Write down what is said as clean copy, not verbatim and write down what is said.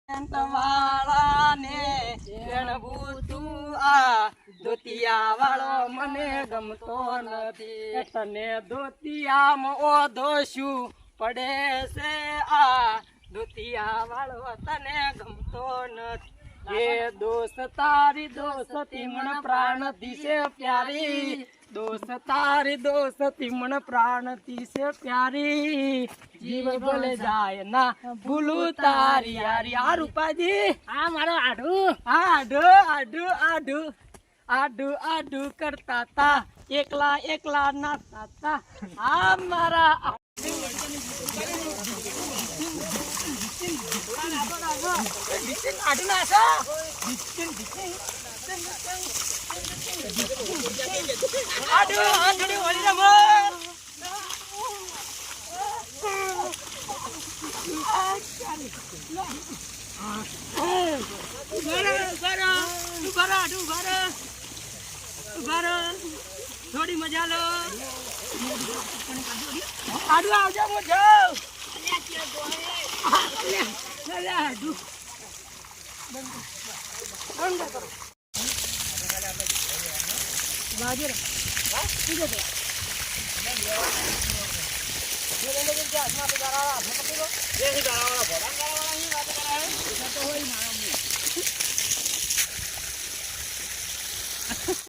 વાળા ને ગણવું તું આ ધોતિયા વાળો મને ગમતો નથી. તને ધોતિયામાં ઓધો શું પડે છે આ ધોતિયા વાળો તને ગમતો નથી. એ દોસ્ત તારી દોસ્તી મન પ્રાણ દિશે પ્યારી, દોસ્ત તારી દોસ્તી મન પ્રાણ દિશે પ્યારી, જીવ ભલે જાય ના ભૂલું તારી યારી. આ રૂપાજી આ મારો આઢું આઢું આઢું આઢું આઢું આઢું કરતા તા એકલા એકલા નાતા તા. આ મારા આઢું નાસો આઢું આઢું ઓલી રમો. થોડી મજા લો. આડું આવજો મોજો.